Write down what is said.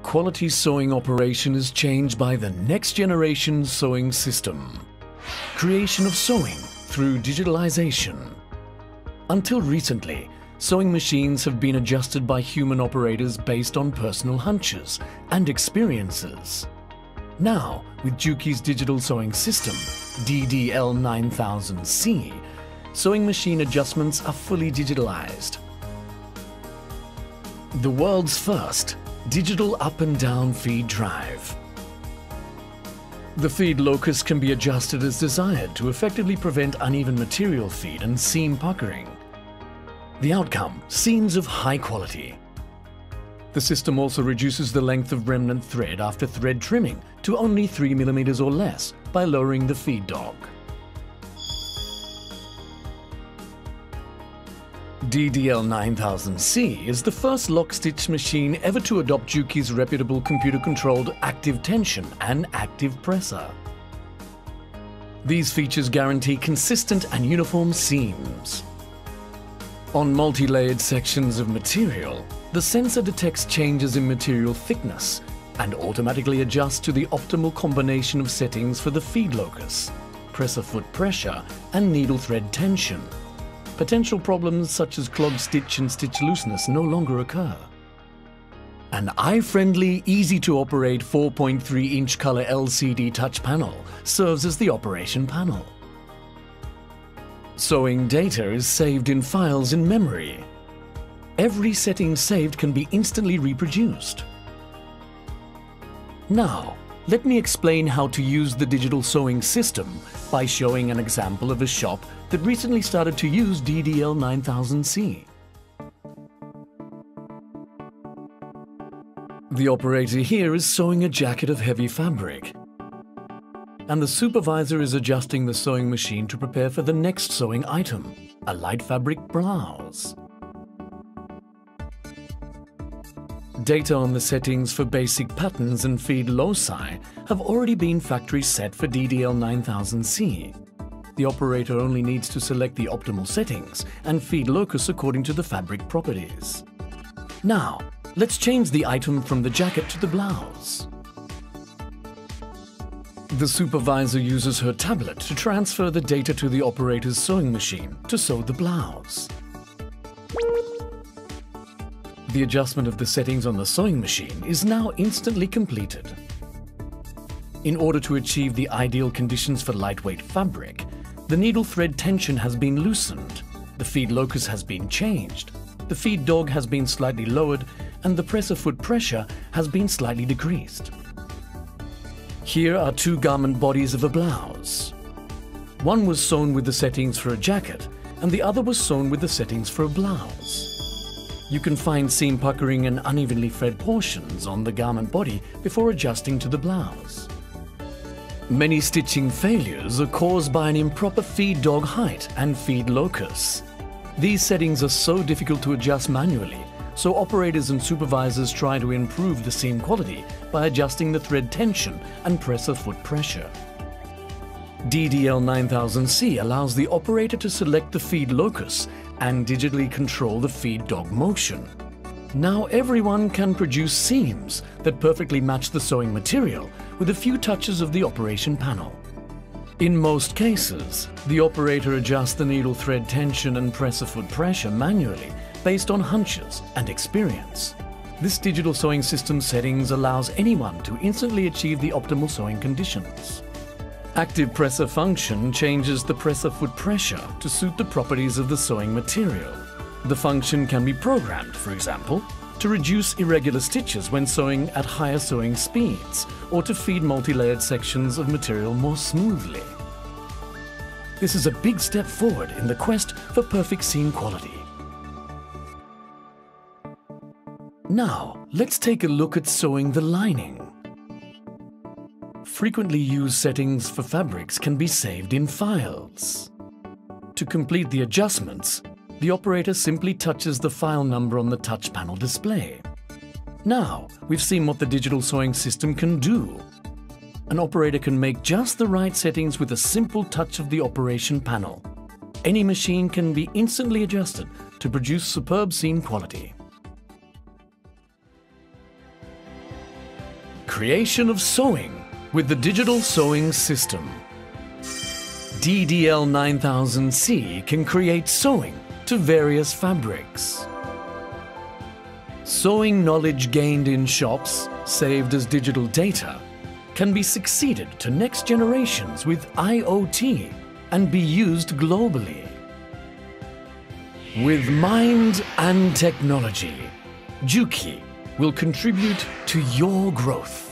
quality sewing operation is changed by the next generation sewing system. Creation of sewing through digitalization. Until recently, sewing machines have been adjusted by human operators based on personal hunches and experiences. Now, with Juki's digital sewing system, DDL-9000C, sewing machine adjustments are fully digitalized. The world's first digital up and down feed drive. The feed locus can be adjusted as desired to effectively prevent uneven material feed and seam puckering. The outcome, seams of high quality. The system also reduces the length of remnant thread after thread trimming to only 3 mm or less by lowering the feed dog. DDL-9000C is the first lock-stitch machine ever to adopt Juki's reputable computer-controlled active tension and active presser. These features guarantee consistent and uniform seams. On multi-layered sections of material, the sensor detects changes in material thickness and automatically adjusts to the optimal combination of settings for the feed locus, presser foot pressure, and needle thread tension. Potential problems such as clogged stitch and stitch looseness no longer occur. An eye-friendly, easy-to-operate 4.3-inch color LCD touch panel serves as the operation panel. Sewing data is saved in files in memory. Every setting saved can be instantly reproduced. Now, let me explain how to use the digital sewing system by showing an example of a shop that recently started to use DDL-9000C. The operator here is sewing a jacket of heavy fabric, and the supervisor is adjusting the sewing machine to prepare for the next sewing item, a light fabric blouse. Data on the settings for basic patterns and feed loci have already been factory set for DDL-9000C. The operator only needs to select the optimal settings and feed locus according to the fabric properties. Now, let's change the item from the jacket to the blouse. The supervisor uses her tablet to transfer the data to the operator's sewing machine to sew the blouse. The adjustment of the settings on the sewing machine is now instantly completed. In order to achieve the ideal conditions for lightweight fabric, the needle thread tension has been loosened, the feed locus has been changed, the feed dog has been slightly lowered, and the presser foot pressure has been slightly decreased. Here are two garment bodies of a blouse. One was sewn with the settings for a jacket, and the other was sewn with the settings for a blouse. You can find seam puckering and unevenly fed portions on the garment body before adjusting to the blouse. Many stitching failures are caused by an improper feed dog height and feed locus. These settings are so difficult to adjust manually, so operators and supervisors try to improve the seam quality by adjusting the thread tension and presser foot pressure. DDL-9000C allows the operator to select the feed locus and digitally control the feed dog motion. Now everyone can produce seams that perfectly match the sewing material with a few touches of the operation panel. In most cases, the operator adjusts the needle thread tension and presser foot pressure manually based on hunches and experience. This digital sewing system settings allows anyone to instantly achieve the optimal sewing conditions. Active presser function changes the presser foot pressure to suit the properties of the sewing material. The function can be programmed, for example, to reduce irregular stitches when sewing at higher sewing speeds, or to feed multi-layered sections of material more smoothly. This is a big step forward in the quest for perfect seam quality. Now, let's take a look at sewing the lining. Frequently used settings for fabrics can be saved in files. To complete the adjustments, the operator simply touches the file number on the touch panel display. Now, we've seen what the digital sewing system can do. An operator can make just the right settings with a simple touch of the operation panel. Any machine can be instantly adjusted to produce superb seam quality. creation of sewing with the digital sewing system. DDL-9000C can create sewing to various fabrics. Sewing knowledge gained in shops, saved as digital data, can be succeeded to next generations with IoT and be used globally. With mind and technology, Juki will contribute to your growth.